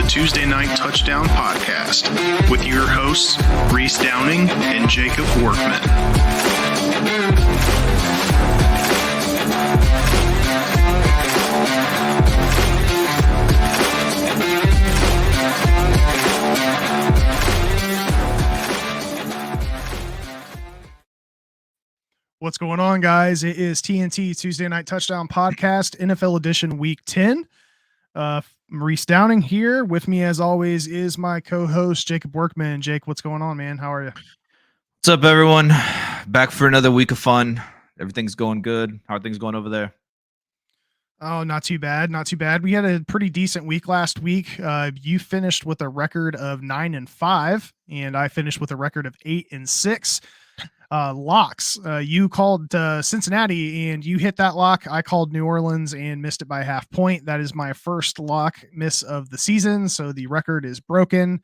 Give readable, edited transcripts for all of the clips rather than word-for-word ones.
Tuesday Night Touchdown Podcast with your hosts, Reese Downing and Jacob Workman. What's going on, guys? It is TNT Tuesday Night Touchdown Podcast, NFL Edition Week 10. Reese Downing here. With me, as always, is my co-host, Jacob Workman. Jake, what's going on, man? How are you? What's up, everyone? Back for another week of fun. Everything's going good. How are things going over there? Oh, not too bad. Not too bad. We had a pretty decent week last week. You finished with a record of 9-5, and I finished with a record of 8-6. Locks. You called Cincinnati and you hit that lock. I called New Orleans and missed it by half point. That is my first lock miss of the season, so the record is broken.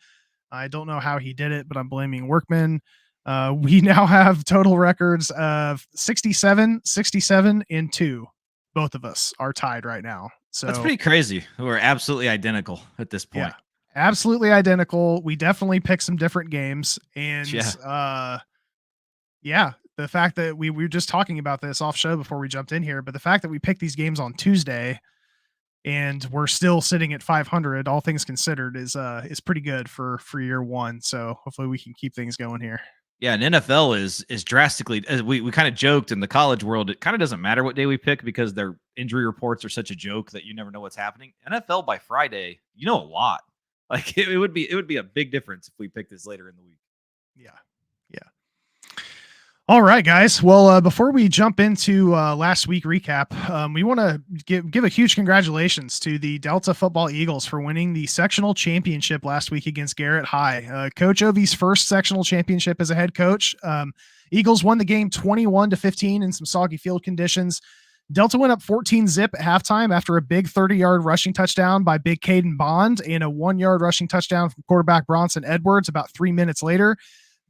I don't know how he did it, but I'm blaming Workman. We now have total records of 67, 67, and 2. Both of us are tied right now. So that's pretty crazy. We're absolutely identical at this point. Yeah, absolutely identical. We definitely picked some different games, and yeah, the fact that we were just talking about this off show before we jumped in here, but the fact that we picked these games on Tuesday and we're still sitting at 500, all things considered, is pretty good for year one. So hopefully we can keep things going here. Yeah, and NFL is drastically, as we kind of joked in the college world, it kind of doesn't matter what day we pick because their injury reports are such a joke that you never know what's happening. NFL by Friday, you know a lot. Like it would be a big difference if we pick this later in the week. Yeah. All right, guys. Well, before we jump into last week recap, we want to give a huge congratulations to the Delta Football Eagles for winning the sectional championship last week against Garrett High. Coach Ovi's first sectional championship as a head coach. Eagles won the game 21-15 in some soggy field conditions. Delta went up 14-0 at halftime after a big 30-yard rushing touchdown by Big Caden Bond and a 1-yard rushing touchdown from quarterback Bronson Edwards about 3 minutes later.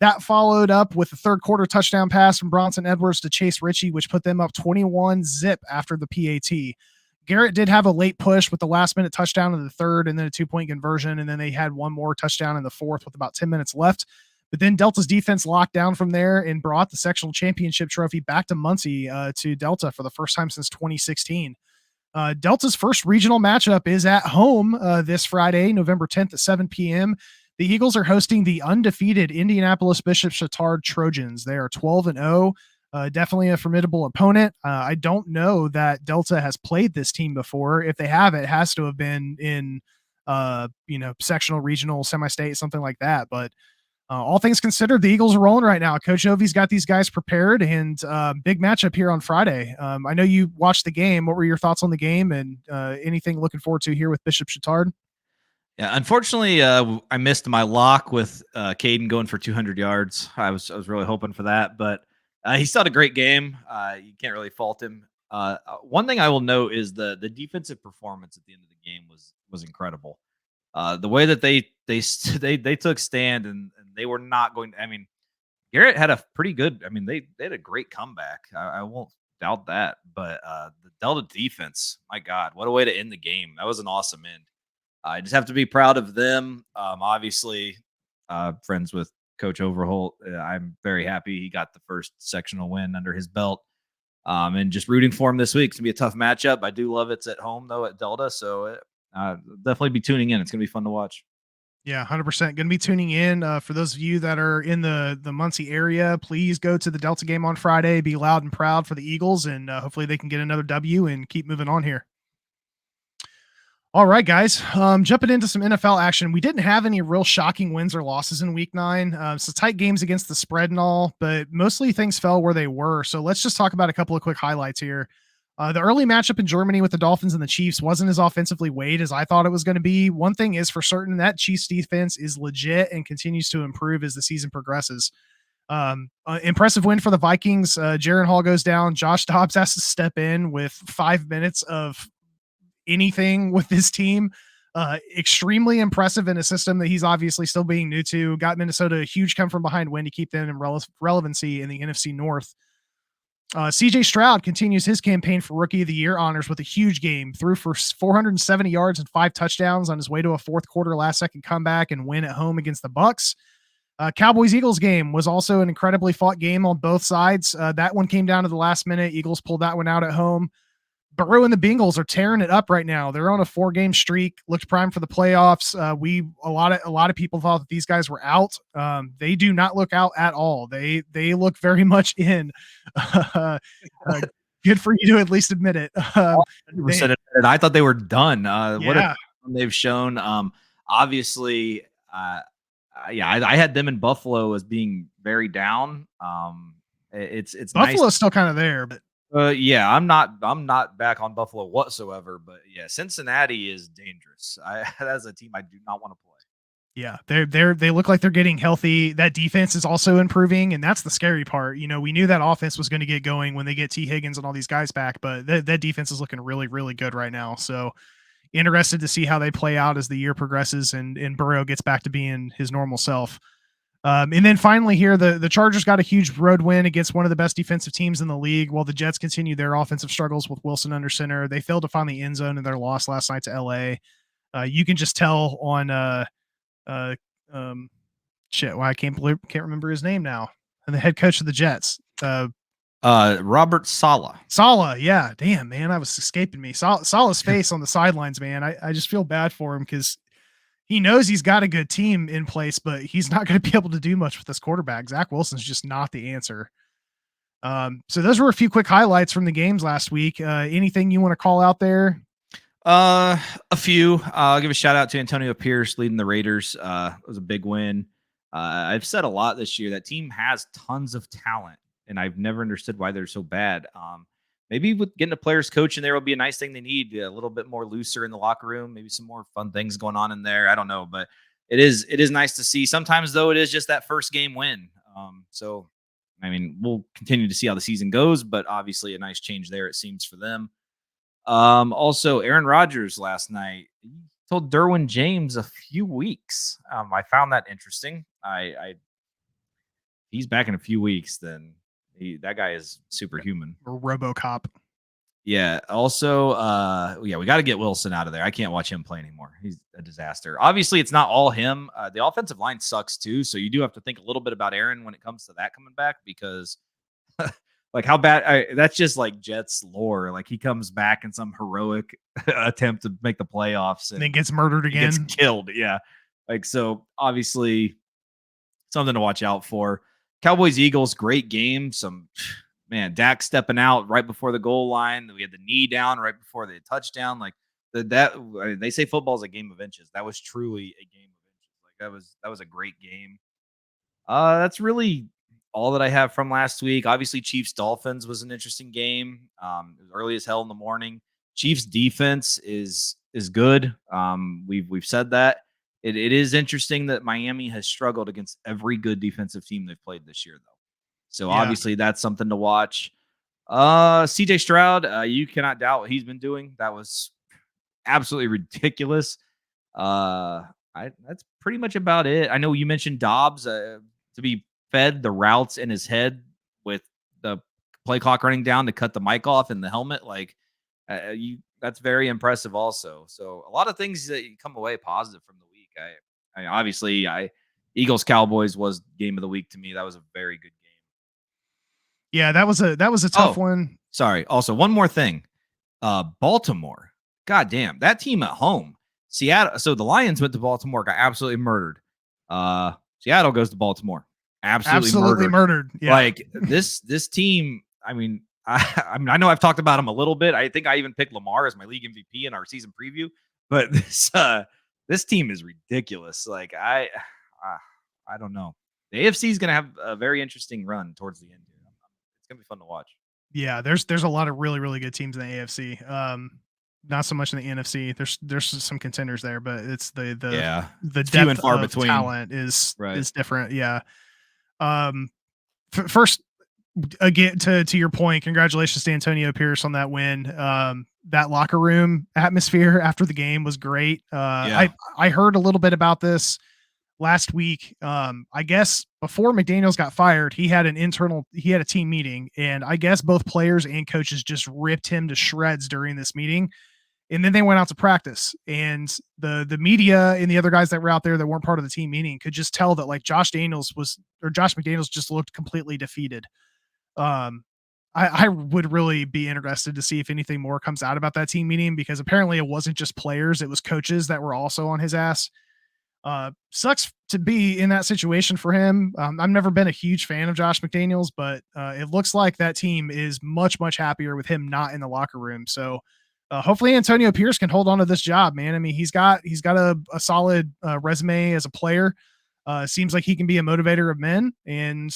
That followed up with a third quarter touchdown pass from Bronson Edwards to Chase Ritchie, which put them up 21-0 after the PAT. Garrett did have a late push with the last minute touchdown in the third and then a 2-point conversion. And then they had one more touchdown in the fourth with about 10 minutes left. But then Delta's defense locked down from there and brought the sectional championship trophy back to Muncie to Delta for the first time since 2016. Delta's first regional matchup is at home this Friday, November 10th at 7 p.m. The Eagles are hosting the undefeated Indianapolis Bishop Chatard Trojans. They are 12-0, definitely a formidable opponent. I don't know that Delta has played this team before. If they have, it has to have been in, sectional, regional, semi-state, something like that. But all things considered, the Eagles are rolling right now. Coach Ovi's got these guys prepared, and big matchup here on Friday. I know you watched the game. What were your thoughts on the game, and anything looking forward to here with Bishop Chatard? Yeah, unfortunately, I missed my lock with Caden going for 200 yards. I was really hoping for that, but he still had a great game. You can't really fault him. One thing I will note is the defensive performance at the end of the game was incredible. The way that they took stand and they were not going to. I mean, Garrett had a pretty good. I mean, they had a great comeback. I won't doubt that, but the Delta defense, my God, what a way to end the game. That was an awesome end. I just have to be proud of them. Obviously, friends with Coach Overholt. I'm very happy he got the first sectional win under his belt. And just rooting for him this week. It's going to be a tough matchup. I do love it's at home, though, at Delta. So definitely be tuning in. It's going to be fun to watch. Yeah, 100%. Going to be tuning in. For those of you that are in the Muncie area, please go to the Delta game on Friday. Be loud and proud for the Eagles, and hopefully they can get another W and keep moving on here. All right, guys, jumping into some NFL action. We didn't have any real shocking wins or losses in week 9. So tight games against the spread and all, but mostly things fell where they were. So let's just talk about a couple of quick highlights here. The early matchup in Germany with the Dolphins and the Chiefs wasn't as offensively weighed as I thought it was going to be. One thing is for certain, that Chiefs defense is legit and continues to improve as the season progresses. Impressive win for the Vikings. Jaron Hall goes down. Josh Dobbs has to step in with 5 minutes of anything with this team. Extremely impressive in a system that he's obviously still being new to. Got Minnesota a huge come from behind win to keep them in relevancy in the NFC North. CJ Stroud continues his campaign for Rookie of the Year honors with a huge game. Threw for 470 yards and 5 touchdowns on his way to a fourth quarter last second comeback and win at home against the Bucks. Cowboys-Eagles game was also an incredibly fought game on both sides. That one came down to the last minute. Eagles pulled that one out at home. Burrow and the Bengals are tearing it up right now. They're on a 4-game streak, looked prime for the playoffs. A lot of people thought that these guys were out. They do not look out at all. They look very much in. Good for you to at least admit it. I thought they were done. What Yeah. they've shown. Obviously, I had them in Buffalo as being very down. It's Buffalo's nice. still kind of there, but I'm not back on Buffalo whatsoever. But yeah, Cincinnati is dangerous. That's a team I do not want to play. Yeah, they look like they're getting healthy. That defense is also improving, and that's the scary part. You know, we knew that offense was going to get going when they get T. Higgins and all these guys back, but that defense is looking really, really good right now. So interested to see how they play out as the year progresses and Burrow gets back to being his normal self. And then finally here, the Chargers got a huge road win against one of the best defensive teams in the league, while the Jets continue their offensive struggles with Wilson under center. They failed to find the end zone in their loss last night to LA. You can just tell on I can't remember his name now. And the head coach of the Jets, Robert Saleh. Yeah, damn, man, I was escaping me. Saleh's face on the sidelines, man. I just feel bad for him because he knows he's got a good team in place, but he's not going to be able to do much with this quarterback. Zach Wilson's just not the answer. So those were a few quick highlights from the games last week. Anything you want to call out there? A few. I'll give a shout out to Antonio Pierce leading the Raiders. It was a big win. I've said a lot this year. That team has tons of talent, and I've never understood why they're so bad. Maybe with getting a players coach in there will be a nice thing they need. A little bit more looser in the locker room, maybe some more fun things going on in there. I don't know, but it is nice to see. Sometimes though, it is just that first game win. So I mean, we'll continue to see how the season goes, but obviously a nice change there, it seems, for them. Also, Aaron Rodgers last night told Derwin James a few weeks. I found that interesting. He's back in a few weeks, then that guy is superhuman. Or RoboCop. Yeah. Also, we got to get Wilson out of there. I can't watch him play anymore. He's a disaster. Obviously, it's not all him. The offensive line sucks too, so you do have to think a little bit about Aaron when it comes to that coming back, because like how bad that's just like Jets lore. Like he comes back in some heroic attempt to make the playoffs and then gets murdered again. Gets killed. Yeah. Like, so obviously something to watch out for. Cowboys Eagles, great game. Dak stepping out right before the goal line. We had the knee down right before the touchdown. Like they say football is a game of inches. That was truly a game of inches. Like that was a great game. That's really all that I have from last week. Obviously, Chiefs Dolphins was an interesting game. It was early as hell in the morning. Chiefs defense is good. We've said that. It is interesting that Miami has struggled against every good defensive team they've played this year, though. So obviously that's something to watch. CJ Stroud, you cannot doubt what he's been doing. That was absolutely ridiculous. That's pretty much about it. I know you mentioned Dobbs to be fed the routes in his head with the play clock running down to cut the mic off in the helmet. Like that's very impressive also. So a lot of things that you come away positive from the week. Obviously Eagles Cowboys was game of the week to me. That was a very good game. Yeah, that was a tough one. Sorry. Also, one more thing. Baltimore. God damn, that team at home. Seattle. So the Lions went to Baltimore, got absolutely murdered. Seattle goes to Baltimore. Absolutely murdered. Yeah. Like this team, I mean, I know I've talked about him a little bit. I think I even picked Lamar as my league MVP in our season preview, but this team is ridiculous. Like I don't know. The AFC is going to have a very interesting run towards the end. It's going to be fun to watch. Yeah, there's a lot of really, really good teams in the AFC. Not so much in the NFC. There's some contenders there, but it's the depth few and far of between. Talent is different. Yeah. First, again, to your point, congratulations to Antonio Pierce on that win. That locker room atmosphere after the game was great. I heard a little bit about this last week, I guess before McDaniels got fired, he had a team meeting, and I guess both players and coaches just ripped him to shreds during this meeting. And then they went out to practice, and the media and the other guys that were out there that weren't part of the team meeting could just tell that like Josh McDaniels just looked completely defeated. Um, I would really be interested to see if anything more comes out about that team meeting, because apparently it wasn't just players, it was coaches that were also on his ass. Sucks to be in that situation for him. I've never been a huge fan of Josh McDaniels, but it looks like that team is much, much happier with him not in the locker room. So hopefully Antonio Pierce can hold on to this job, man. I mean, he's got a solid resume as a player. Seems like he can be a motivator of men, and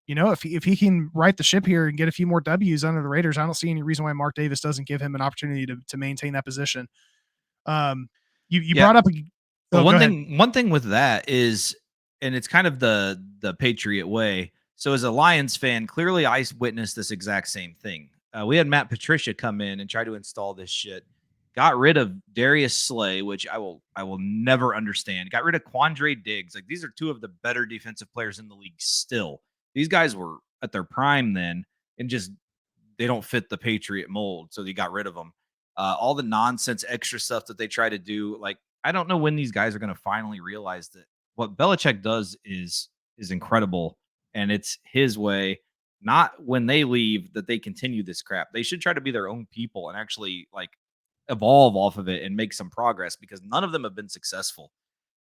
if he can right the ship here and get a few more W's under the Raiders, I don't see any reason why Mark Davis doesn't give him an opportunity to maintain that position. You brought up well, one thing with that is, and it's kind of the Patriot way. So as a Lions fan, clearly I witnessed this exact same thing. We had Matt Patricia come in and try to install this shit. Got rid of Darius Slay, which I will never understand. Got rid of Quandre Diggs. Like, these are two of the better defensive players in the league still. These guys were at their prime then, and just they don't fit the Patriot mold, so they got rid of them. All the nonsense extra stuff that they try to do, like, I don't know when these guys are going to finally realize that what Belichick does is incredible, and it's his way. Not when they leave that they continue this crap. They should try to be their own people and actually like evolve off of it and make some progress, because none of them have been successful.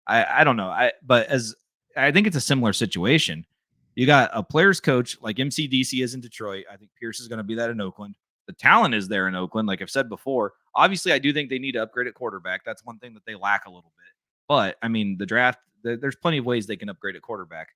I don't know. But as I think it's a similar situation. You got a players coach like MCDC is in Detroit. I think Pierce is going to be that in Oakland. The talent is there in Oakland. Like I've said before, obviously I do think they need to upgrade at quarterback. That's one thing that they lack a little bit. But I mean, the draft, there's plenty of ways they can upgrade at quarterback.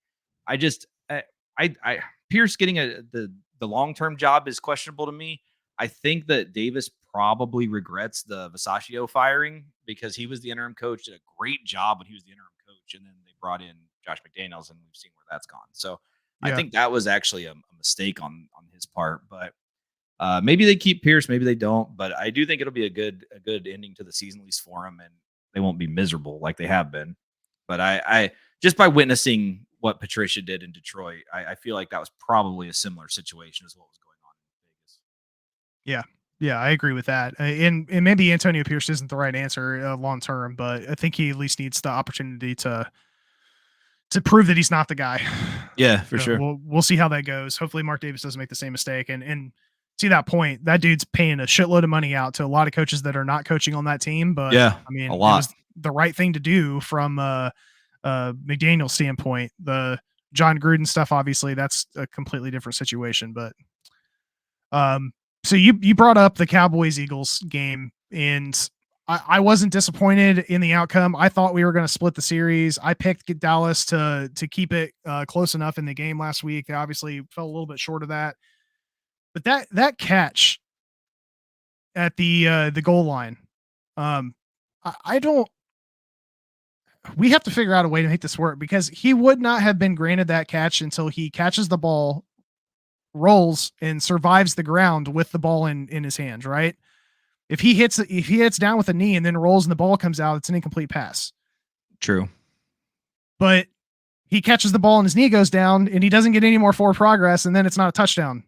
I just, I Pierce getting the long-term job is questionable to me. I think that Davis probably regrets the Versace firing, because he was the interim coach, did a great job when he was the interim coach, and then they brought in Josh McDaniels, and we've seen where that's gone. So I think that was actually a mistake on his part. But maybe they keep Pierce, maybe they don't. But I do think it'll be a good ending to the season, at least for him, and they won't be miserable like they have been. But I just by witnessing what Patricia did in Detroit, I feel like that was probably a similar situation as what was going on in Vegas. Yeah, I agree with that. And maybe Antonio Pierce isn't the right answer long term, but I think he at least needs the opportunity to prove that he's not the guy. Yeah, for sure. We'll see how that goes. Hopefully Mark Davis doesn't make the same mistake. And to that point, that dude's paying a shitload of money out to a lot of coaches that are not coaching on that team. But yeah, I mean, a lot. It was the right thing to do from McDaniel's standpoint. The John Gruden stuff, obviously, that's a completely different situation. But so you brought up the Cowboys-Eagles game, and I wasn't disappointed in the outcome. I thought we were going to split the series. I picked Dallas to keep it close enough in the game last week. They obviously fell a little bit short of that. But that catch at the goal line, I don't. We have to figure out a way to make this work, because he would not have been granted that catch until he catches the ball, rolls, and survives the ground with the ball in his hands, right? If he hits down with a knee and then rolls and the ball comes out, it's an incomplete pass. True. But he catches the ball and his knee goes down and he doesn't get any more forward progress, and then it's not a touchdown.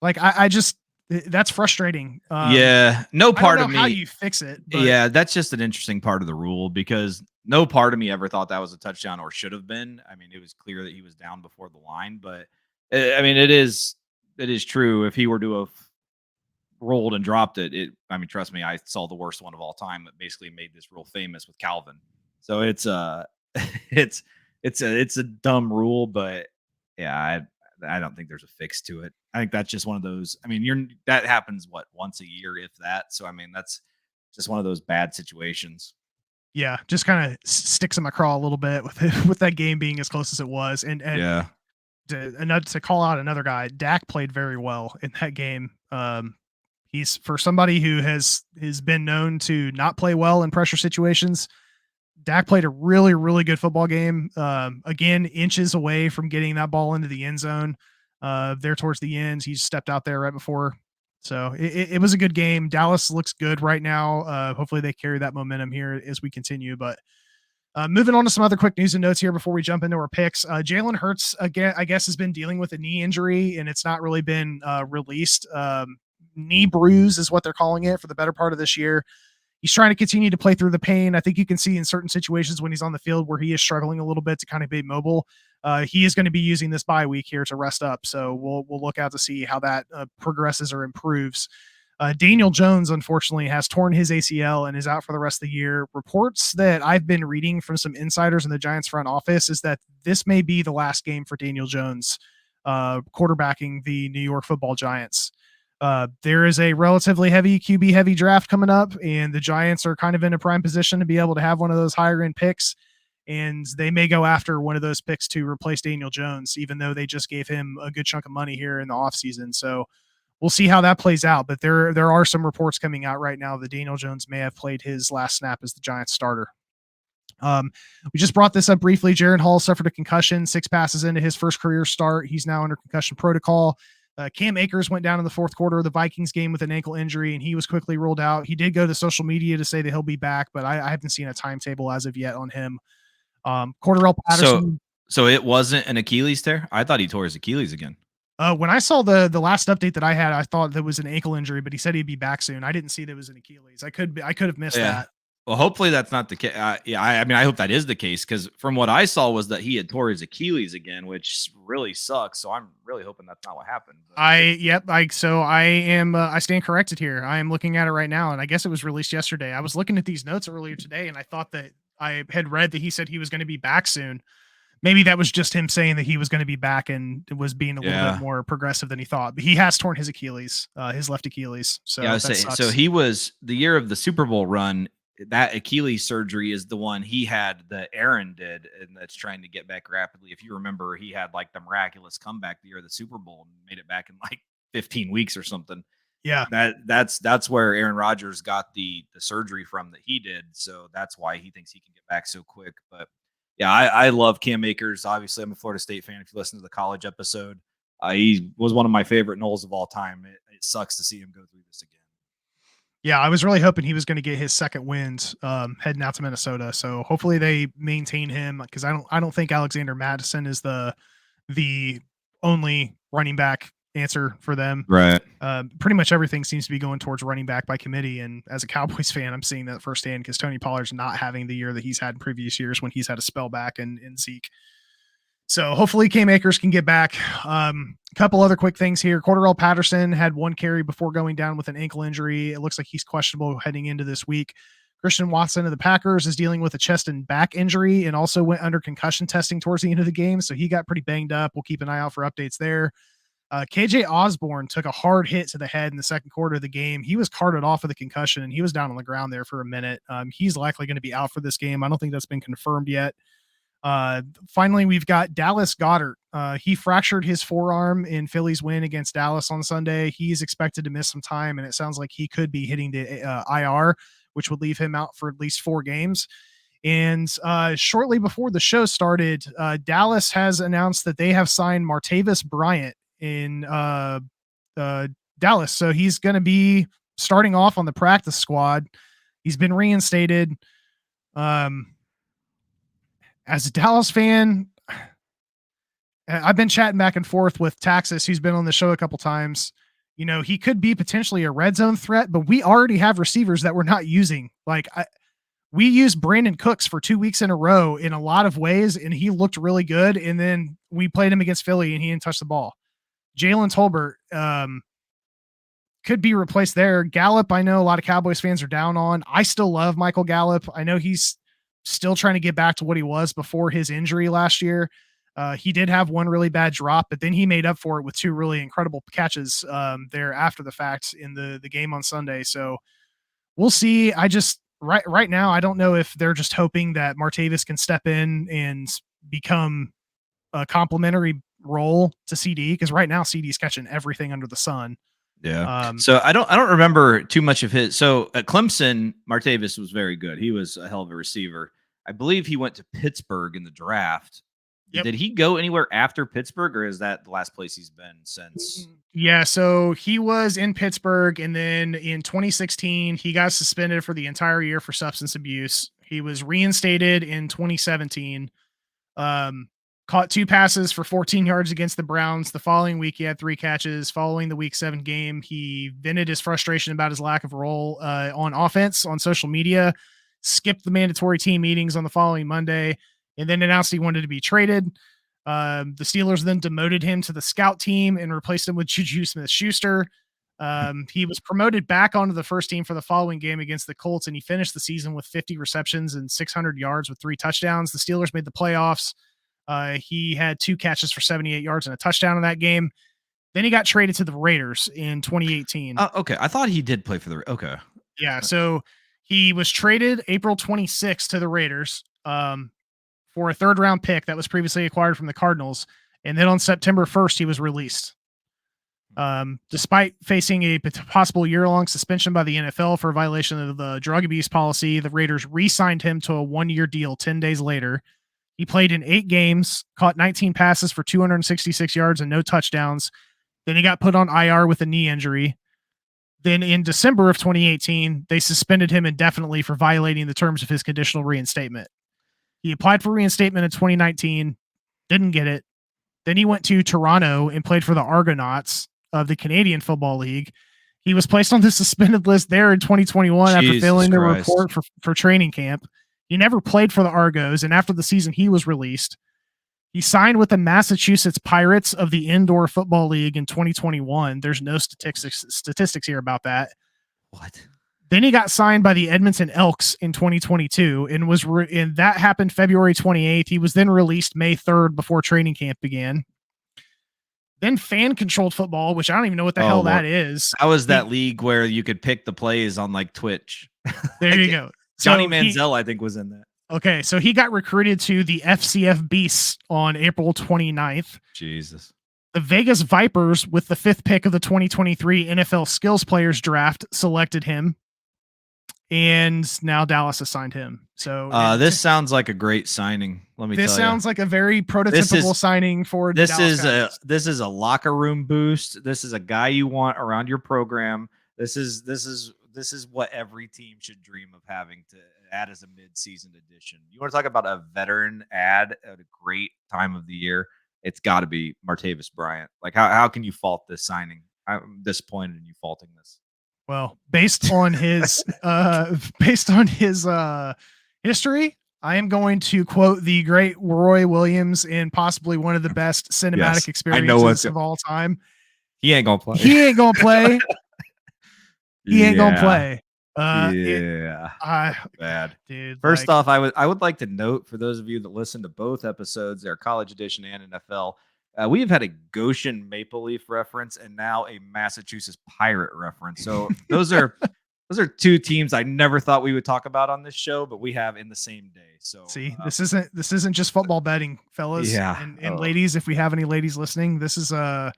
Like I just, that's frustrating. Yeah, no part I don't of know me. how you fix it. But Yeah, that's just an interesting part of the rule, because no part of me ever thought that was a touchdown, or should have been. I mean, it was clear that he was down before the line, but I mean, it is true. If he were to have rolled and dropped it, I mean, trust me, I saw the worst one of all time that basically made this rule famous with Calvin. So it's it's a dumb rule, but yeah, I don't think there's a fix to it. I think that's just one of those. I mean, that happens once a year, if that. So I mean, that's just one of those bad situations. Yeah, just kind of sticks in my craw a little bit with that game being as close as it was. And yeah, to call out another guy, Dak played very well in that game. He's, for somebody who has been known to not play well in pressure situations, Dak played a really, really good football game. Again, inches away from getting that ball into the end zone. There towards the end, he stepped out there right before. So it was a good game. Dallas looks good right now. Hopefully they carry that momentum here as we continue. But Moving on to some other quick news and notes here before we jump into our picks. Jalen Hurts, again, I guess, has been dealing with a knee injury, and it's not really been released. Knee bruise is what they're calling it for the better part of this year. He's trying to continue to play through the pain. I think you can see in certain situations when he's on the field where he is struggling a little bit to kind of be mobile. He is going to be using this bye week here to rest up. So we'll look out to see how that progresses or improves. Daniel Jones, unfortunately, has torn his ACL and is out for the rest of the year. Reports that I've been reading from some insiders in the Giants front office is that this may be the last game for Daniel Jones quarterbacking the New York Football Giants. There is a relatively heavy QB heavy draft coming up, and the Giants are kind of in a prime position to be able to have one of those higher end picks. And they may go after one of those picks to replace Daniel Jones, even though they just gave him a good chunk of money here in the offseason. So we'll see how that plays out. But there are some reports coming out right now that Daniel Jones may have played his last snap as the Giants starter. We just brought this up briefly. Jaron Hall suffered a concussion 6 passes into his first career start. He's now under concussion protocol. Cam Akers went down in the fourth quarter of the Vikings game with an ankle injury, and he was quickly ruled out. He did go to social media to say that he'll be back, but I haven't seen a timetable as of yet on him. Cordarrelle Patterson. So it wasn't an Achilles tear? I thought he tore his Achilles again. When I saw the last update that I had, I thought there was an ankle injury, but he said he'd be back soon. I didn't see there was an Achilles. I could have missed that. Well, hopefully that's not the case. I mean, I hope that is the case, because from what I saw was that he had tore his Achilles again, which really sucks. So I'm really hoping that's not what happened. I stand corrected here. I am looking at it right now, and I guess it was released yesterday. I was looking at these notes earlier today, and I thought that I had read that he said he was going to be back soon. Maybe that was just him saying that he was going to be back and was being a little bit more progressive than he thought. But he has torn his Achilles, his left Achilles. So so he was the year of the Super Bowl run. That Achilles surgery is the one he had that Aaron did, and that's trying to get back rapidly. If you remember, he had like the miraculous comeback the year of the Super Bowl and made it back in like 15 weeks or something. Yeah, that's where Aaron Rodgers got the surgery from that he did. So that's why he thinks he can get back so quick. But yeah, I love Cam Akers. Obviously, I'm a Florida State fan. If you listen to the college episode, he was one of my favorite Knowles of all time. It sucks to see him go through this again. Yeah, I was really hoping he was going to get his second wind heading out to Minnesota. So hopefully they maintain him, because I don't think Alexander Mattison is the only running back answer for them. Right. Pretty much everything seems to be going towards running back by committee. And as a Cowboys fan, I'm seeing that firsthand, because Tony Pollard's not having the year that he's had in previous years when he's had a spell back in Zeke. So hopefully Cam Akers can get back. A couple other quick things here. Cordarrelle Patterson had 1 carry before going down with an ankle injury. It looks like he's questionable heading into this week. Christian Watson of the Packers is dealing with a chest and back injury and also went under concussion testing towards the end of the game. So he got pretty banged up. We'll keep an eye out for updates there. KJ Osborne took a hard hit to the head in the second quarter of the game. He was carted off with a concussion, and he was down on the ground there for a minute. He's likely going to be out for this game. I don't think that's been confirmed yet. Finally, we've got Dallas Goedert. He fractured his forearm in Philly's win against Dallas on Sunday. He's expected to miss some time, and it sounds like he could be hitting the IR, which would leave him out for at least 4 games. And shortly before the show started, Dallas has announced that they have signed Martavis Bryant in Dallas. So he's going to be starting off on the practice squad. He's been reinstated. As a Dallas fan, I've been chatting back and forth with Taxis, who's been on the show a couple times. You know, he could be potentially a red zone threat, but we already have receivers that we're not using. We used Brandon Cooks for 2 weeks in a row in a lot of ways, and he looked really good. And then we played him against Philly, and he didn't touch the ball. Jalen Tolbert could be replaced there. Gallup, I know a lot of Cowboys fans are down on. I still love Michael Gallup. I know he's still trying to get back to what he was before his injury last year. He did have 1 really bad drop, but then he made up for it with 2 really incredible catches there after the fact in the game on Sunday. So we'll see. I just right now, I don't know if they're just hoping that Martavis can step in and become a complementary role to CD, because right now CD's catching everything under the sun. Yeah. So I don't remember too much of his. So at Clemson, Martavis was very good. He was a hell of a receiver. I believe he went to Pittsburgh in the draft. Yep. Did he go anywhere after Pittsburgh, or is that the last place he's been since? Yeah. So he was in Pittsburgh, and then in 2016, he got suspended for the entire year for substance abuse. He was reinstated in 2017. Caught 2 passes for 14 yards against the Browns. The following week, he had 3 catches. Following the Week 7 game, he vented his frustration about his lack of role on offense on social media, skipped the mandatory team meetings on the following Monday, and then announced he wanted to be traded. The Steelers then demoted him to the scout team and replaced him with Juju Smith-Schuster. He was promoted back onto the first team for the following game against the Colts, and he finished the season with 50 receptions and 600 yards with 3 touchdowns. The Steelers made the playoffs. He had 2 catches for 78 yards and a touchdown in that game. Then he got traded to the Raiders in 2018. Okay. I thought he did play for the. Okay. Yeah. So he was traded April 26th to the Raiders for a 3rd-round pick that was previously acquired from the Cardinals. And then on September 1st, he was released. Despite facing a possible year-long suspension by the NFL for a violation of the drug abuse policy, the Raiders re-signed him to a 1-year deal 10 days later. He played in 8 games, caught 19 passes for 266 yards and no touchdowns. Then he got put on IR with a knee injury. Then in December of 2018, they suspended him indefinitely for violating the terms of his conditional reinstatement. He applied for reinstatement in 2019, didn't get it. Then he went to Toronto and played for the Argonauts of the Canadian Football League. He was placed on the suspended list there in 2021 after failing to report for training camp. He never played for the Argos, and after the season, he was released. He signed with the Massachusetts Pirates of the Indoor Football League in 2021. There's no statistics here about that. What? Then he got signed by the Edmonton Elks in 2022, and that happened February 28th. He was then released May 3rd before training camp began. Then fan-controlled football, which I don't even know what the hell that is. That was that league where you could pick the plays on like Twitch. There you go. Johnny Manziel, I think, was in that. Okay, so he got recruited to the FCF Beasts on April 29th. Jesus. The Vegas Vipers, with the 5th pick of the 2023 NFL Skills Players Draft, selected him. And now Dallas assigned him. So this sounds like a great signing. Let me tell you. This sounds like a very prototypical signing for this Dallas is guys. This is a locker room boost. This is a guy you want around your program. This is what every team should dream of having to add as a mid-season addition. You want to talk about a veteran add at a great time of the year? It's got to be Martavis Bryant. Like, how can you fault this signing? I'm disappointed in you faulting this. Well, based on his history, I am going to quote the great Roy Williams in possibly one of the best cinematic experiences of all time. He ain't gonna play. He ain't gonna play. Bad. Dude. First off, I would like to note for those of you that listen to both episodes, their college edition and NFL, we have had a Goshen Maple Leaf reference and now a Massachusetts Pirate reference. So those are 2 teams I never thought we would talk about on this show, but we have in the same day. So see, this isn't just football betting, fellas. Yeah. And ladies, if we have any ladies listening, this is an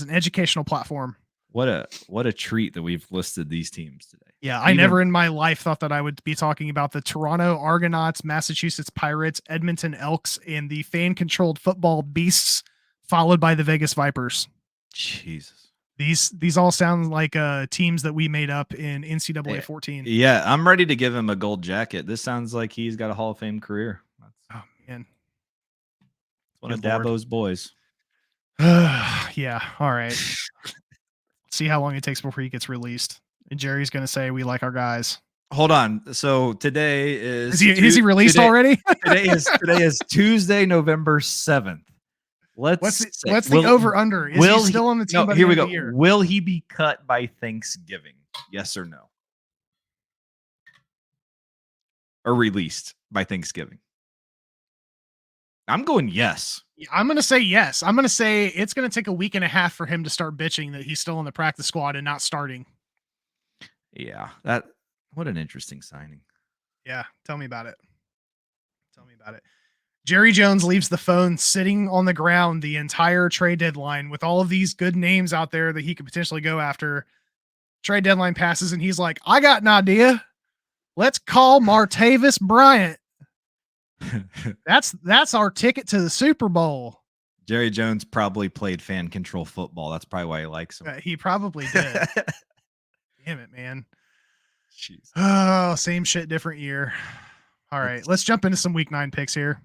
educational platform. What a treat that we've listed these teams today. Yeah, I never in my life thought that I would be talking about the Toronto Argonauts, Massachusetts Pirates, Edmonton Elks, and the fan-controlled football Beasts, followed by the Vegas Vipers. Jesus. These all sound like teams that we made up in NCAA 14. Yeah, I'm ready to give him a gold jacket. This sounds like he's got a Hall of Fame career. Oh, man. One of Dabo's boys. Yeah, all right. See how long it takes before he gets released. And Jerry's going to say we like our guys. Hold on. So today is he released already? today is Tuesday, November 7th. What's the over under? Is he still on the team? Here we go. Will he be cut by Thanksgiving? Yes or no? Or released by Thanksgiving? I'm going yes. I'm going to say yes. I'm going to say it's going to take a week and a half for him to start bitching that he's still in the practice squad and not starting. Yeah, what an interesting signing. Yeah, tell me about it. Jerry Jones leaves the phone sitting on the ground the entire trade deadline with all of these good names out there that he could potentially go after. Trade deadline passes and he's like, I got an idea. Let's call Martavis Bryant. That's our ticket to the Super Bowl. Jerry Jones probably played fan control football. That's probably why he likes him. He probably did. Damn it, man. Jeez. Oh, same shit, different year. All right, let's jump into some week 9 picks here.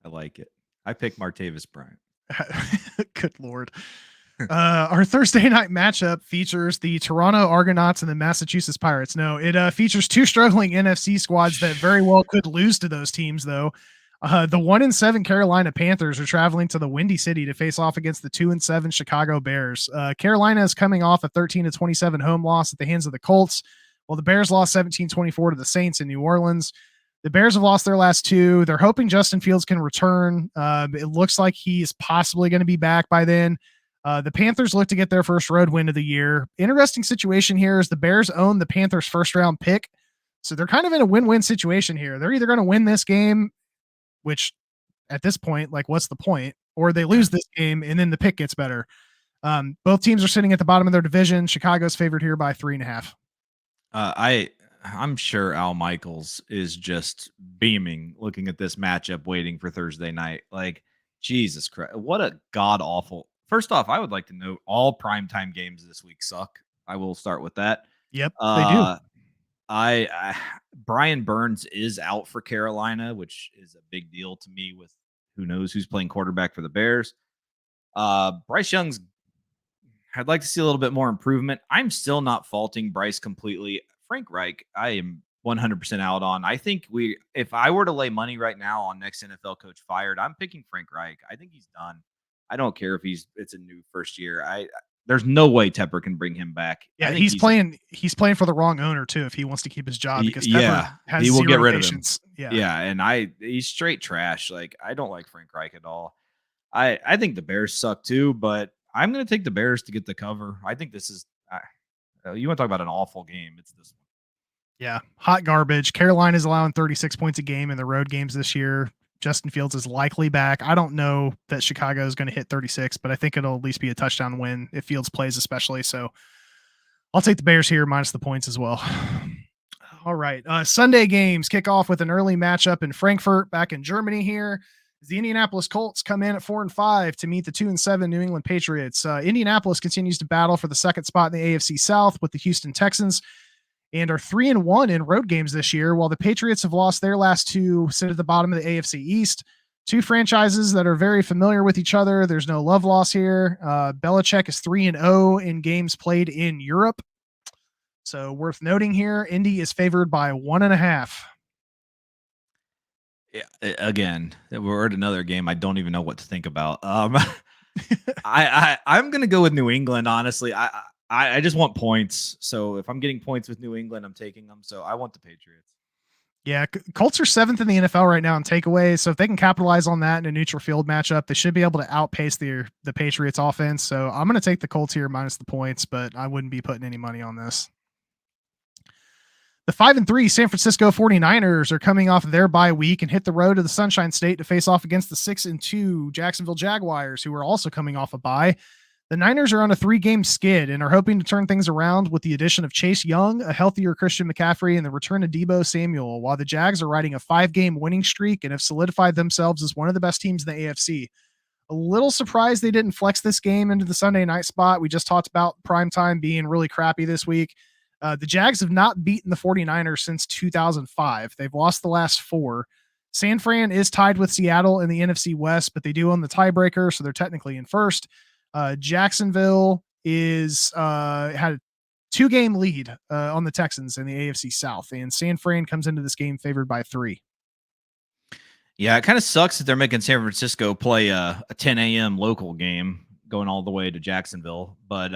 I like it. I picked Martavis Bryant. Good Lord. Our Thursday night matchup features the Toronto Argonauts and the Massachusetts Pirates. No, it features two struggling NFC squads that very well could lose to those teams, though. The 1-7 Carolina Panthers are traveling to the Windy City to face off against the 2-7 Chicago Bears. Carolina is coming off a 13-27 home loss at the hands of the Colts, while the Bears lost 17-24 to the Saints in New Orleans. The Bears have lost their last two. They're hoping Justin Fields can return. It looks like he's possibly going to be back by then. The Panthers look to get their first road win of the year. Interesting situation here is the Bears own the Panthers' first round pick. So they're kind of in a win-win situation here. They're either going to win this game, which at this point, like, what's the point? Or they lose this game and then the pick gets better. Both teams are sitting at the bottom of their division. Chicago's favored here by 3.5. I'm sure Al Michaels is just beaming looking at this matchup, waiting for Thursday night. Like, Jesus Christ, what a god awful. First off, I would like to note all primetime games this week suck. I will start with that. Yep, they do. Brian Burns is out for Carolina, which is a big deal to me with who knows who's playing quarterback for the Bears. Bryce Young's, I'd like to see a little bit more improvement. I'm still not faulting Bryce completely. Frank Reich, I am 100% out on. I think if I were to lay money right now on next NFL coach fired, I'm picking Frank Reich. I think he's done. I don't care if it's a new first year. There's no way Tepper can bring him back. Yeah, he's playing for the wrong owner too if he wants to keep his job, because Tepper has he will zero get rid patience. of him. Yeah, and he's straight trash. Like, I don't like Frank Reich at all. I think the Bears suck too, but I'm going to take the Bears to get the cover. I think this is you want to talk about an awful game, it's this one. Yeah, hot garbage. Carolina's allowing 36 points a game in the road games this year. Justin Fields is likely back. I don't know that Chicago is going to hit 36, but I think it'll at least be a touchdown win if Fields plays, especially. So I'll take the Bears here minus the points as well. All right. Sunday games kick off with an early matchup in Frankfurt, back in Germany here. The Indianapolis Colts come in at 4-5 to meet the 2-7 New England Patriots. Indianapolis continues to battle for the second spot in the AFC South with the Houston Texans, and are 3-1 in road games this year, while the Patriots have lost their last two, sit at the bottom of the AFC East. Two franchises that are very familiar with each other. There's no love loss here. Belichick is 3-0 in games played in Europe. So worth noting here, Indy is favored by 1.5. Yeah, again, we're at another game I don't even know what to think about. I'm going to go with New England, honestly. I just want points. So if I'm getting points with New England, I'm taking them. So I want the Patriots. Yeah, Colts are 7th in the NFL right now in takeaways. So if they can capitalize on that in a neutral field matchup, they should be able to outpace the Patriots offense. So I'm going to take the Colts here minus the points, but I wouldn't be putting any money on this. The 5-3 San Francisco 49ers are coming off of their bye week and hit the road to the Sunshine State to face off against the 6-2 Jacksonville Jaguars, who are also coming off a bye. The Niners are on a 3-game skid and are hoping to turn things around with the addition of Chase Young, a healthier Christian McCaffrey, and the return of Deebo Samuel, while the Jags are riding a 5-game winning streak and have solidified themselves as one of the best teams in the AFC. A little surprised they didn't flex this game into the Sunday night spot. We just talked about primetime being really crappy this week. The Jags have not beaten the 49ers since 2005. They've lost the last 4. San Fran is tied with Seattle in the NFC West, but they do own the tiebreaker, so they're technically in first. Jacksonville is had a 2-game lead on the Texans in the AFC South, and San Fran comes into this game favored by 3. Yeah, it kind of sucks that they're making San Francisco play a 10 a.m. local game going all the way to Jacksonville, but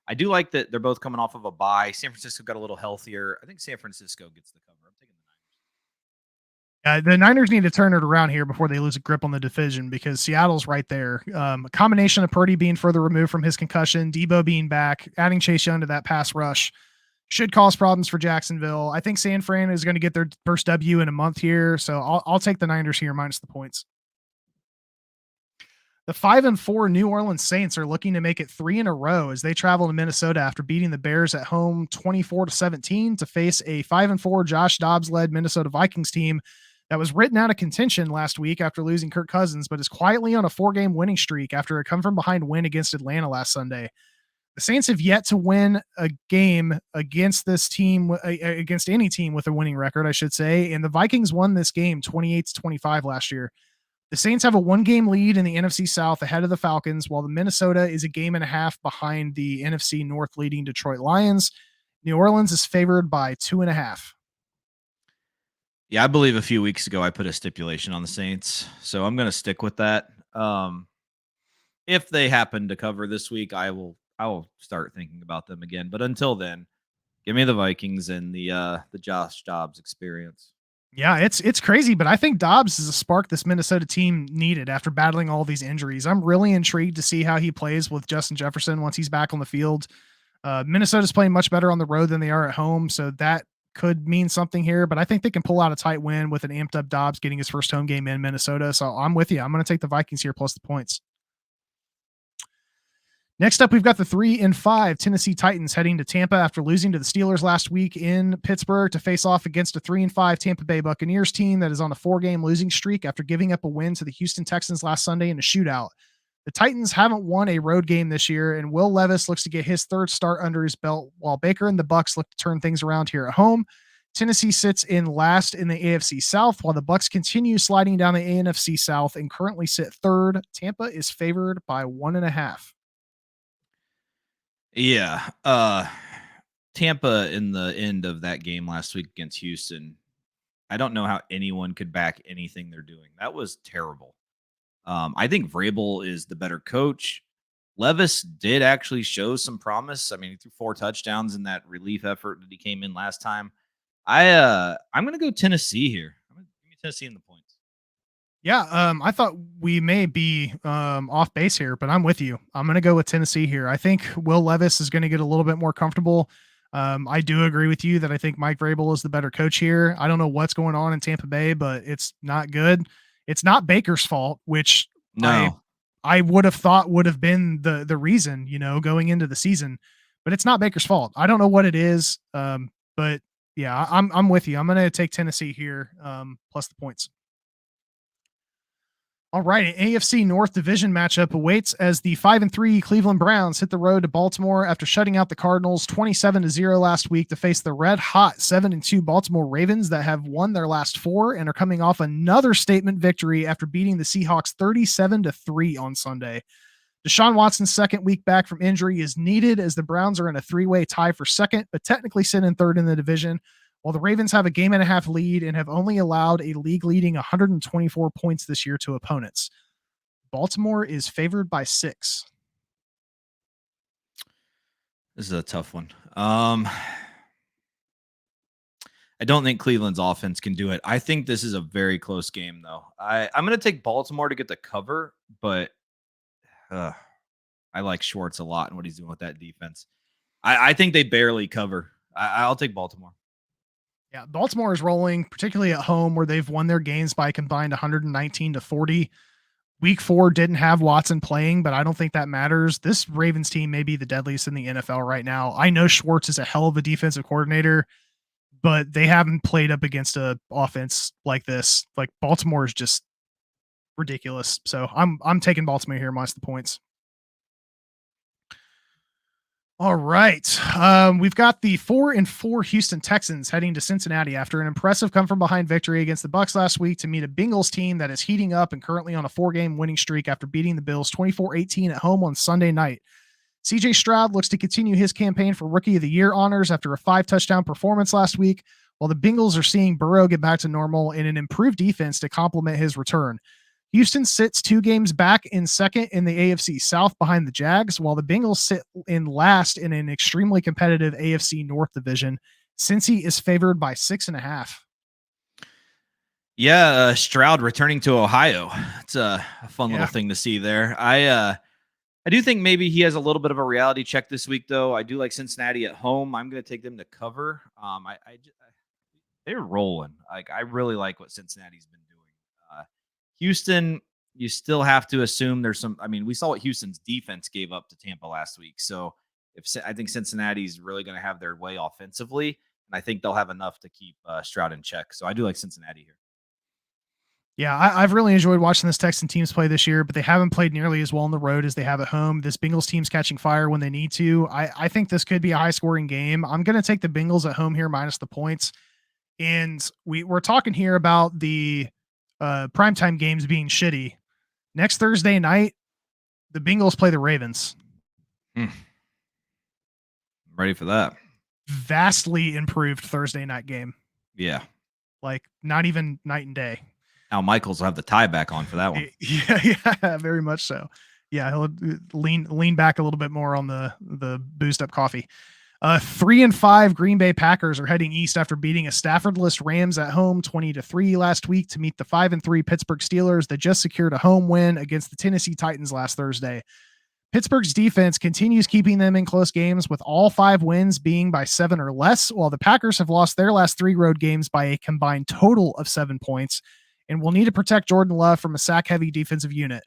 I do like that they're both coming off of a bye. San Francisco got a little healthier. I think San Francisco gets the cover. I'm taking the Niners. The Niners need to turn it around here before they lose a grip on the division, because Seattle's right there. A combination of Purdy being further removed from his concussion, Deebo being back, adding Chase Young to that pass rush should cause problems for Jacksonville. I think San Fran is going to get their first W in a month here, so I'll take the Niners here minus the points. The 5-4 New Orleans Saints are looking to make it 3 in a row as they travel to Minnesota after beating the Bears at home 24-17 to face a 5-4 Josh Dobbs-led Minnesota Vikings team that was written out of contention last week after losing Kirk Cousins, but is quietly on a 4-game winning streak after a come-from-behind win against Atlanta last Sunday. The Saints have yet to win a game against this team, against any team with a winning record, I should say. And the Vikings won this game 28-25 last year. The Saints have a 1-game lead in the NFC South ahead of the Falcons, while the Minnesota is a game and a half behind the NFC North leading Detroit Lions. New Orleans is favored by 2.5. Yeah, I believe a few weeks ago I put a stipulation on the Saints, so I'm going to stick with that. If they happen to cover this week, I will start thinking about them again. But until then, give me the Vikings and the Josh Dobbs experience. Yeah, it's crazy, but I think Dobbs is a spark this Minnesota team needed after battling all these injuries. I'm really intrigued to see how he plays with Justin Jefferson once he's back on the field. Minnesota's playing much better on the road than they are at home, so that could mean something here, but I think they can pull out a tight win with an amped up Dobbs getting his first home game in Minnesota. So I'm with you. I'm going to take the Vikings here plus the points. Next up, we've got the 3-5 Tennessee Titans heading to Tampa after losing to the Steelers last week in Pittsburgh to face off against a 3-5 Tampa Bay Buccaneers team that is on a 4-game losing streak after giving up a win to the Houston Texans last Sunday in a shootout. The Titans haven't won a road game this year, and Will Levis looks to get his third start under his belt, while Baker and the Bucs look to turn things around here at home. Tennessee sits in last in the AFC South, while the Bucs continue sliding down the NFC South and currently sit third. Tampa is favored by 1.5. Yeah. Tampa in the end of that game last week against Houston. I don't know how anyone could back anything they're doing. That was terrible. I think Vrabel is the better coach. Levis did actually show some promise. I mean, he threw 4 touchdowns in that relief effort that he came in last time. I'm gonna go Tennessee here. I'm gonna give me Tennessee in the points. Yeah, I thought we may be off base here, but I'm with you. I'm going to go with Tennessee here. I think Will Levis is going to get a little bit more comfortable. I do agree with you that I think Mike Vrabel is the better coach here. I don't know what's going on in Tampa Bay, but it's not good. It's not Baker's fault, which No. I would have thought would have been the reason, going into the season, but it's not Baker's fault. I don't know what it is, but yeah, I'm with you. I'm going to take Tennessee here plus the points. All right, an AFC North division matchup awaits as the 5-3 Cleveland Browns hit the road to Baltimore after shutting out the Cardinals 27-0 last week to face the red hot 7-2 Baltimore Ravens that have won their last 4 and are coming off another statement victory after beating the Seahawks 37-3 on Sunday. Deshaun Watson's second week back from injury is needed as the Browns are in a 3-way tie for second, but technically sit in third in the division, while the Ravens have a game and a half lead and have only allowed a league-leading 124 points this year to opponents. Baltimore is favored by 6. This is a tough one. I don't think Cleveland's offense can do it. I think this is a very close game, though. I'm going to take Baltimore to get the cover, but I like Schwartz a lot and what he's doing with that defense. I think they barely cover. I'll take Baltimore. Yeah, Baltimore is rolling, particularly at home where they've won their games by a combined 119-40. Week 4 didn't have Watson playing, but I don't think that matters. This Ravens team may be the deadliest in the NFL right now. I know Schwartz is a hell of a defensive coordinator, but they haven't played up against a offense like this. Like Baltimore is just ridiculous. So I'm taking Baltimore here minus the points. All right. We've got the 4-4 Houston Texans heading to Cincinnati after an impressive come from behind victory against the Bucs last week to meet a Bengals team that is heating up and currently on a 4-game winning streak after beating the Bills 24-18 at home on Sunday night. CJ Stroud looks to continue his campaign for Rookie of the Year honors after a 5-touchdown performance last week, while the Bengals are seeing Burrow get back to normal and an improved defense to complement his return. Houston sits 2 games back in second in the AFC South behind the Jags, while the Bengals sit in last in an extremely competitive AFC North division. Cincy is favored by 6.5. Yeah, Stroud returning to Ohio. It's a fun little thing to see there. I do think maybe he has a little bit of a reality check this week, though. I do like Cincinnati at home. I'm going to take them to cover. They're rolling. Like I really like what Cincinnati's been doing. Houston, you still have to assume there's some. I mean, we saw what Houston's defense gave up to Tampa last week. So I think Cincinnati's really going to have their way offensively, and I think they'll have enough to keep Stroud in check. So I do like Cincinnati here. Yeah, I've really enjoyed watching this Texan teams play this year, but they haven't played nearly as well on the road as they have at home. This Bengals team's catching fire when they need to. I think this could be a high scoring game. I'm going to take the Bengals at home here minus the points. And we're talking here about the primetime games being shitty. Next Thursday night, the Bengals play the Ravens. I'm ready for that. Vastly improved Thursday night game. Yeah. Like not even night and day. Al Michaels will have the tie back on for that one. Yeah, very much so. Yeah, he'll lean back a little bit more on the boost up coffee. 3-5 Green Bay Packers are heading east after beating a Staffordless Rams at home 20-3 last week to meet the 5-3 Pittsburgh Steelers that just secured a home win against the Tennessee Titans last Thursday. Pittsburgh's defense continues keeping them in close games, with all 5 wins being by 7 or less, while the Packers have lost their last 3 road games by a combined total of 7 points and will need to protect Jordan Love from a sack-heavy defensive unit.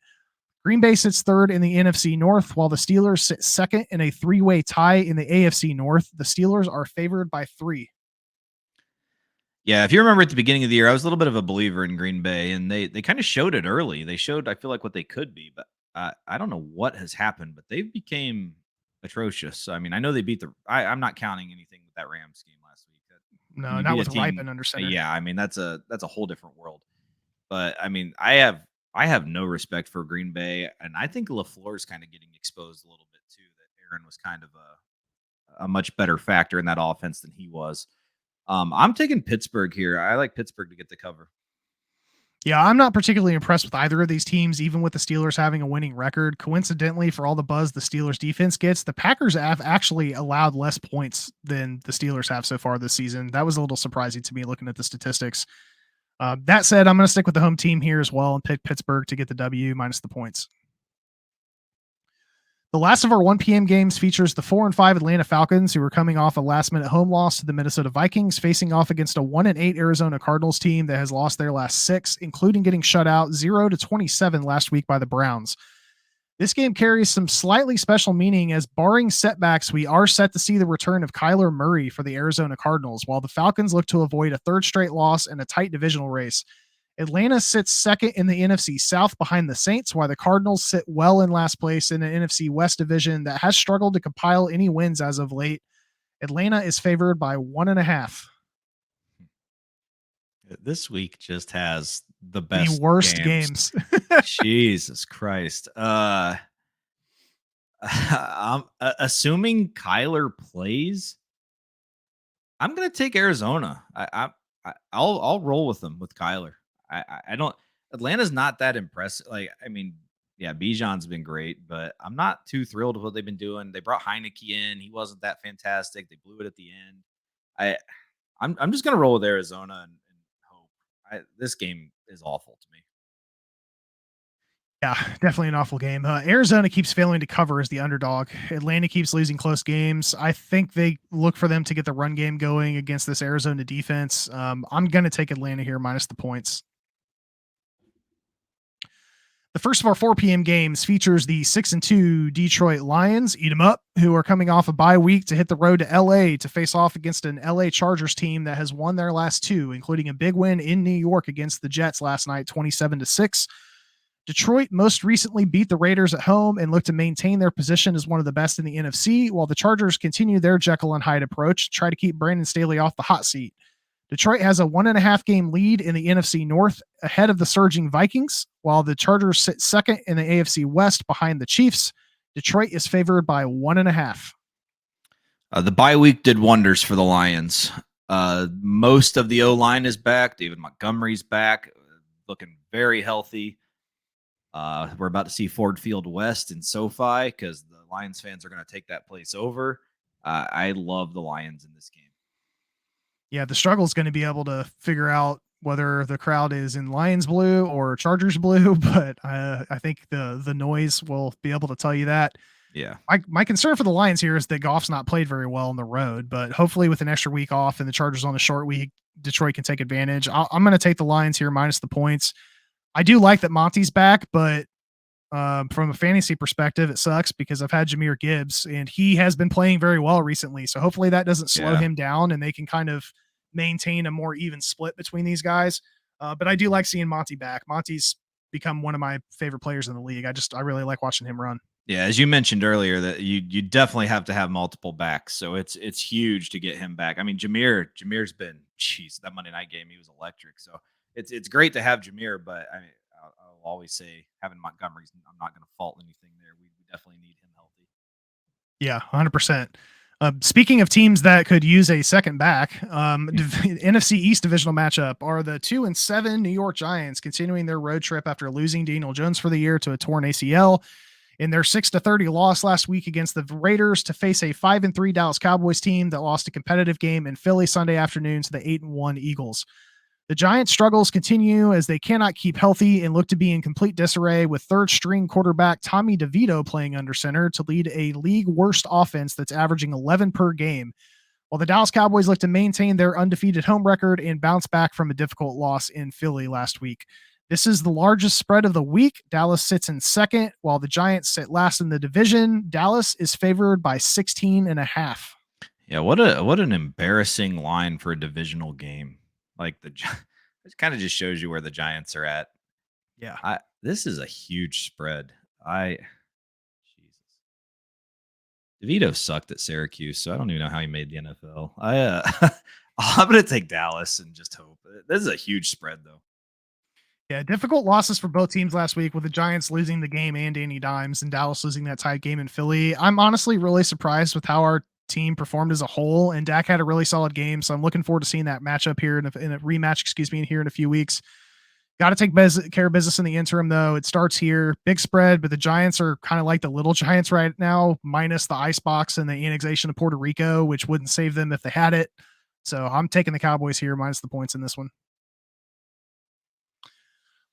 Green Bay sits third in the NFC North, while the Steelers sit second in a 3-way tie in the AFC North. The Steelers are favored by 3. Yeah, if you remember at the beginning of the year, I was a little bit of a believer in Green Bay, and they kind of showed it early. They showed, I feel like, what they could be, but I don't know what has happened, but they've became atrocious. I mean, I know they beat I'm not counting anything with that Rams game last week. No, When you not beat a with team- Ripon under center. Yeah, I mean that's a whole different world. But I mean, I have no respect for Green Bay, and I think LaFleur is kind of getting exposed a little bit too. That Aaron was kind of a much better factor in that offense than he was. I'm taking Pittsburgh here. I like Pittsburgh to get the cover. Yeah, I'm not particularly impressed with either of these teams, even with the Steelers having a winning record. Coincidentally, for all the buzz the Steelers defense gets, the Packers have actually allowed less points than the Steelers have so far this season. That was a little surprising to me looking at the statistics. That said, I'm going to stick with the home team here as well and pick Pittsburgh to get the W minus the points. The last of our 1 p.m. games features the 4-5 Atlanta Falcons, who are coming off a last-minute home loss to the Minnesota Vikings, facing off against a 1-8 Arizona Cardinals team that has lost their last 6, including getting shut out 0-27 last week by the Browns. This game carries some slightly special meaning as, barring setbacks, we are set to see the return of Kyler Murray for the Arizona Cardinals, while the Falcons look to avoid a 3rd straight loss in a tight divisional race. Atlanta sits second in the NFC South behind the Saints, while the Cardinals sit well in last place in the NFC West division that has struggled to compile any wins as of late. Atlanta is favored by 1.5. This week just has the best, the worst games. Jesus Christ. I'm assuming Kyler plays. I'm gonna take Arizona. I'll roll with them with Kyler. I don't. Atlanta's not that impressive. Like, I mean, yeah, Bijan's been great, but I'm not too thrilled with what they've been doing. They brought Heineke in. He wasn't that fantastic. They blew it at the end. I'm just gonna roll with Arizona and hope. This game is awful to me. Yeah, definitely an awful game. Arizona keeps failing to cover as the underdog. Atlanta keeps losing close games. I think they look for them to get the run game going against this Arizona defense. I'm going to take Atlanta here minus the points. The first of our 4 p.m. games features the 6-2 Detroit Lions, eat 'em up, who are coming off a bye week to hit the road to LA to face off against an LA Chargers team that has won their last 2, including a big win in New York against the Jets last night, 27-6. Detroit most recently beat the Raiders at home and look to maintain their position as one of the best in the NFC, while the Chargers continue their Jekyll and Hyde approach to try to keep Brandon Staley off the hot seat. Detroit has a 1.5 game lead in the NFC North ahead of the surging Vikings, while the Chargers sit second in the AFC West behind the Chiefs. Detroit is favored by 1.5. The bye week did wonders for the Lions. Most of the O-line is back. David Montgomery's back, looking very healthy. We're about to see Ford Field West in SoFi because the Lions fans are going to take that place over. I love the Lions in this game. Yeah, the struggle is going to be able to figure out whether the crowd is in Lions blue or Chargers blue, but I think the noise will be able to tell you that. Yeah. My concern for the Lions here is that Goff's not played very well on the road, but hopefully with an extra week off and the Chargers on a short week, Detroit can take advantage. I'm going to take the Lions here minus the points. I do like that Monty's back, but from a fantasy perspective, it sucks because I've had Jahmyr Gibbs and he has been playing very well recently. So hopefully that doesn't slow him down and they can kind of maintain a more even split between these guys. But I do like seeing Monty back. Monty's become one of my favorite players in the league. I really like watching him run. Yeah, as you mentioned earlier, that you definitely have to have multiple backs, so it's huge to get him back. I mean, Jameer's been, jeez, that Monday night game, he was electric. So it's great to have Jameer, but I mean, I'll always say having Montgomery's, I'm not going to fault anything there. We definitely need him healthy. Yeah, 100%. Speaking of teams that could use a second back, NFC East divisional matchup are the 2-7 New York Giants continuing their road trip after losing Daniel Jones for the year to a torn ACL in their 6-30 loss last week against the Raiders to face a 5-3 Dallas Cowboys team that lost a competitive game in Philly Sunday afternoon to the 8-1 Eagles. The Giants' struggles continue as they cannot keep healthy and look to be in complete disarray, with third-string quarterback Tommy DeVito playing under center to lead a league-worst offense that's averaging 11 per game, while the Dallas Cowboys look to maintain their undefeated home record and bounce back from a difficult loss in Philly last week. This is the largest spread of the week. Dallas sits in second, while the Giants sit last in the division. Dallas is favored by 16.5. Yeah, what an embarrassing line for a divisional game. Like it kind of just shows you where the Giants are at. Yeah. This is a huge spread. Jesus. DeVito sucked at Syracuse, so I don't even know how he made the NFL. I'm going to take Dallas and just hope. This is a huge spread, though. Yeah, difficult losses for both teams last week, with the Giants losing the game and Danny Dimes and Dallas losing that tied game in Philly. I'm honestly really surprised with how our team performed as a whole, and Dak had a really solid game, so I'm looking forward to seeing that matchup here in a rematch, here in a few weeks. Got to take care of business in the interim, though. It starts here. Big spread, but the Giants are kind of like the little Giants right now, minus the icebox and the annexation of Puerto Rico, which wouldn't save them if they had it. So I'm taking the Cowboys here, minus the points in this one.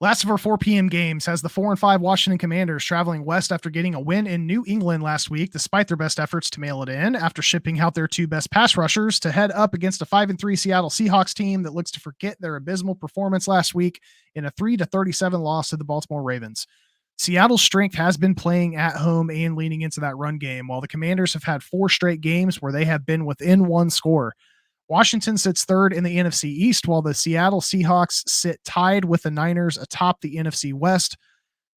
Last of our 4 p.m. games has the 4-5 Washington Commanders traveling west after getting a win in New England last week, despite their best efforts to mail it in, after shipping out their 2 best pass rushers to head up against a 5-3 Seattle Seahawks team that looks to forget their abysmal performance last week in a 3-37 loss to the Baltimore Ravens. Seattle's strength has been playing at home and leaning into that run game, while the Commanders have had 4 straight games where they have been within 1 score. Washington sits third in the NFC East, while the Seattle Seahawks sit tied with the Niners atop the NFC West.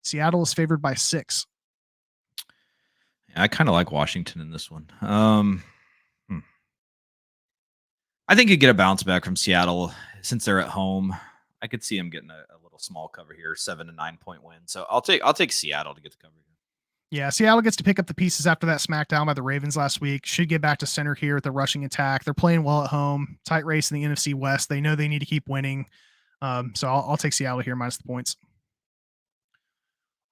Seattle is favored by 6. I kind of like Washington in this one. I think you get a bounce back from Seattle since they're at home. I could see them getting a little small cover here, 7 to 9 point win. So I'll take Seattle to get the cover here. Yeah, Seattle gets to pick up the pieces after that smackdown by the Ravens last week. Should get back to center here with the rushing attack. They're playing well at home. Tight race in the NFC West. They know they need to keep winning. So I'll take Seattle here minus the points.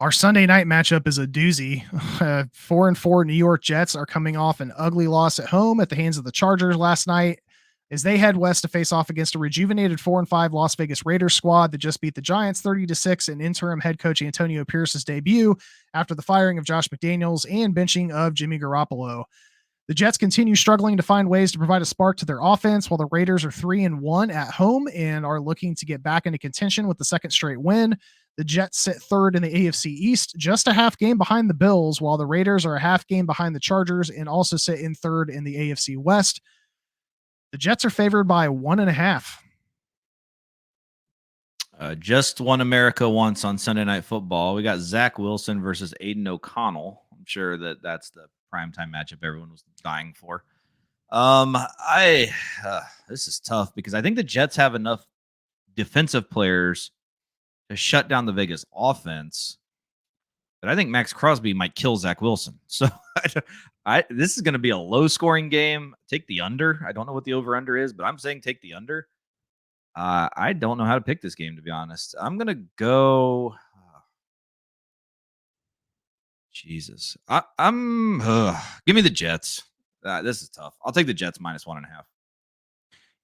Our Sunday night matchup is a doozy. 4-4 New York Jets are coming off an ugly loss at home at the hands of the Chargers last night, as they head west to face off against a rejuvenated 4-5 Las Vegas Raiders squad that just beat the Giants 30-6 in interim head coach Antonio Pierce's debut after the firing of Josh McDaniels and benching of Jimmy Garoppolo. The Jets continue struggling to find ways to provide a spark to their offense, while the Raiders are 3-1 at home and are looking to get back into contention with the second straight win. The Jets sit third in the AFC East, just a half game behind the Bills, while the Raiders are a half game behind the Chargers and also sit in third in the AFC West. The Jets are favored by 1.5. Just won America once on Sunday Night Football. We got Zach Wilson versus Aiden O'Connell. I'm sure that's the primetime matchup everyone was dying for. This is tough because I think the Jets have enough defensive players to shut down the Vegas offense, but I think Max Crosby might kill Zach Wilson. So this is going to be a low-scoring game. Take the under. I don't know what the over-under is, but I'm saying take the under. I don't know how to pick this game, to be honest. I'm going to go. Jesus. Give me the Jets. This is tough. I'll take the Jets minus 1.5.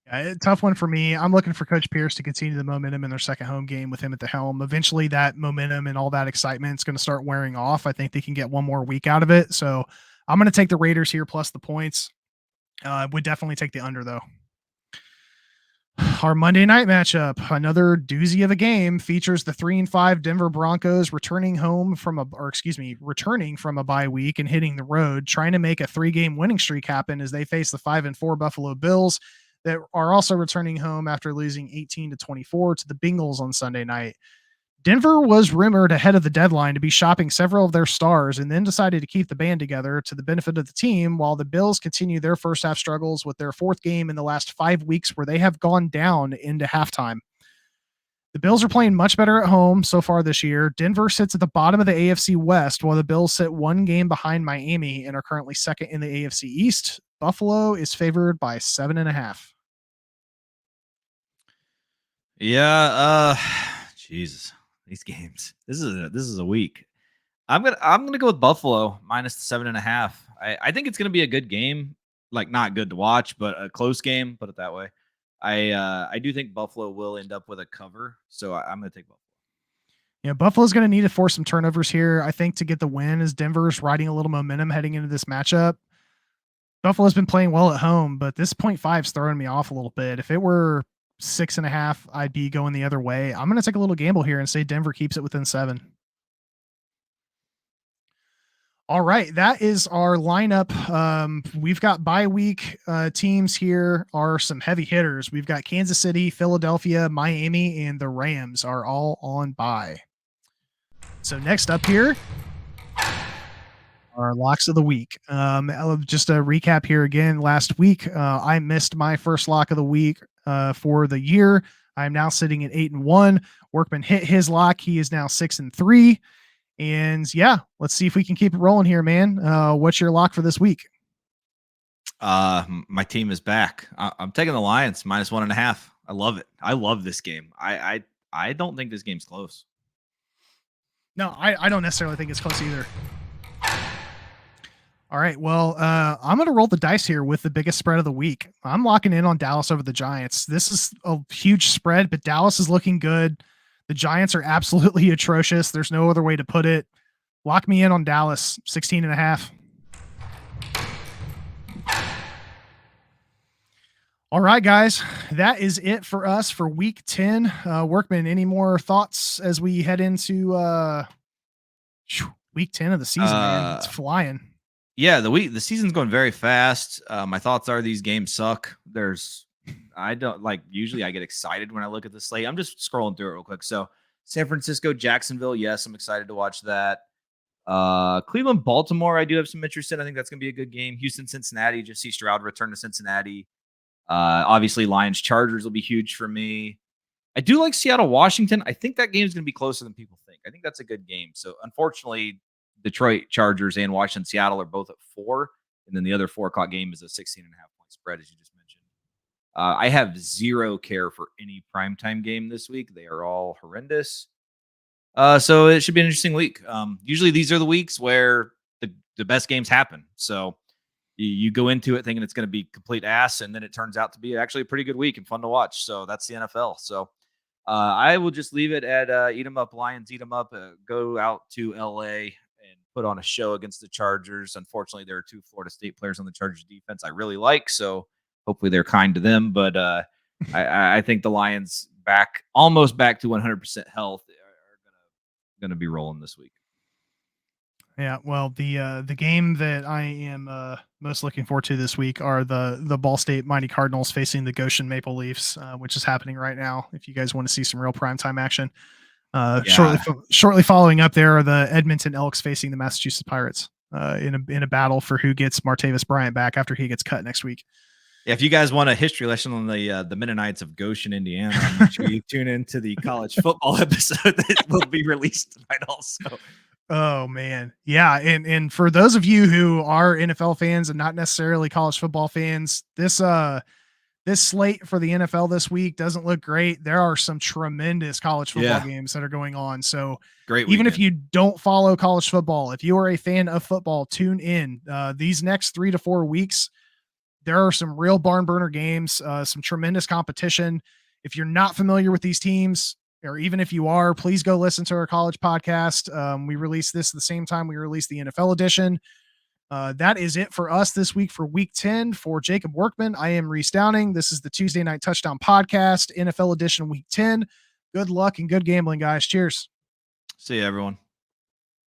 Yeah, tough one for me. I'm looking for Coach Pierce to continue the momentum in their second home game with him at the helm. Eventually, that momentum and all that excitement is going to start wearing off. I think they can get one more week out of it. So I'm going to take the Raiders here plus the points. Would definitely take the under, though. Our Monday night matchup, another doozy of a game, features the 3-5 Denver Broncos returning from a bye week and hitting the road, trying to make a 3-game winning streak happen as they face the 5-4 Buffalo Bills. that are also returning home after losing 18-24 to the Bengals on Sunday night. Denver was rumored ahead of the deadline to be shopping several of their stars and then decided to keep the band together to the benefit of the team, while the Bills continue their first half struggles with their fourth game in the last 5 weeks where they have gone down into halftime. The Bills are playing much better at home so far this year. Denver sits at the bottom of the AFC West, while the Bills sit one game behind Miami and are currently second in the AFC East. Buffalo is favored by 7.5. Yeah, Jesus. These games. This is a week. I'm gonna go with Buffalo minus the 7.5. I think it's gonna be a good game. Like not good to watch, but a close game. Put it that way. I do think Buffalo will end up with a cover, so I'm gonna take Buffalo. Yeah, Buffalo's going to need to force some turnovers here, I think, to get the win, as Denver's riding a little momentum heading into this matchup. Buffalo's been playing well at home, but this 0.5 is throwing me off a little bit. If it were 6.5, I'd be going the other way. I'm going to take a little gamble here and say Denver keeps it within 7. All right, that is our lineup. We've got bye week teams here are some heavy hitters. We've got Kansas City, Philadelphia, Miami, and the Rams are all on bye. So next up here, our locks of the week. Just a recap here again. Last week, I missed my first lock of the week for the year. I'm now sitting at 8-1. Workman hit his lock. He is now 6-3. And yeah, let's see if we can keep it rolling here, man. What's your lock for this week? My team is back. I'm taking the Lions minus 1.5. I love it. I love this game. I don't think this game's close. No, I don't necessarily think it's close either. All right, well, I'm going to roll the dice here with the biggest spread of the week. I'm locking in on Dallas over the Giants. This is a huge spread, but Dallas is looking good. The Giants are absolutely atrocious. There's no other way to put it. Lock me in on Dallas, 16.5. All right, guys, that is it for us for week 10. Workman, any more thoughts as we head into week 10 of the season, man? It's flying. Yeah, the season's going very fast. My thoughts are these games suck. Usually I get excited when I look at the slate. I'm just scrolling through it real quick. So San Francisco, Jacksonville. Yes, I'm excited to watch that. Cleveland, Baltimore. I do have some interest in. I think that's going to be a good game. Houston, Cincinnati. Just see Stroud return to Cincinnati. Obviously Lions, Chargers will be huge for me. I do like Seattle, Washington. I think that game is going to be closer than people think. I think that's a good game. So unfortunately, Detroit, Chargers, and Washington, Seattle are both at 4. And then the other 4 o'clock game is a 16.5 point spread, as you just mentioned. I have zero care for any primetime game this week. They are all horrendous. So it should be an interesting week. Usually these are the weeks where the best games happen. So you go into it thinking it's going to be complete ass, and then it turns out to be actually a pretty good week and fun to watch. So that's the NFL. So I will just leave it at eat 'em up, Lions, eat 'em up. Go out to LA and put on a show against the Chargers. Unfortunately, there are 2 Florida State players on the Chargers defense I really like, so hopefully they're kind to them. But I think the Lions almost back to 100% health are going to be rolling this week. Yeah, well, the game that I am most looking forward to this week are the Ball State Mighty Cardinals facing the Goshen Maple Leafs, which is happening right now. If you guys want to see some real primetime action, shortly following up there are the Edmonton Elks facing the Massachusetts Pirates in a battle for who gets Martavis Bryant back after he gets cut next week. Yeah, if you guys want a history lesson on the Mennonites of Goshen, Indiana, make sure you tune into the college football episode that will be released tonight also. Oh man. Yeah. And for those of you who are NFL fans and not necessarily college football fans, this slate for the NFL this week doesn't look great. There are some tremendous college football games that are going on. So great. Even if you don't follow college football, if you are a fan of football, tune in. These next 3 to 4 weeks, there are some real barn burner games, some tremendous competition. If you're not familiar with these teams, or even if you are, please go listen to our college podcast. We release this at the same time we release the NFL edition. That is it for us this week for week 10. For Jacob Workman, I am Reese Downing. This is the Tuesday Night Touchdown Podcast, NFL edition week 10. Good luck and good gambling, guys. Cheers. See you, everyone.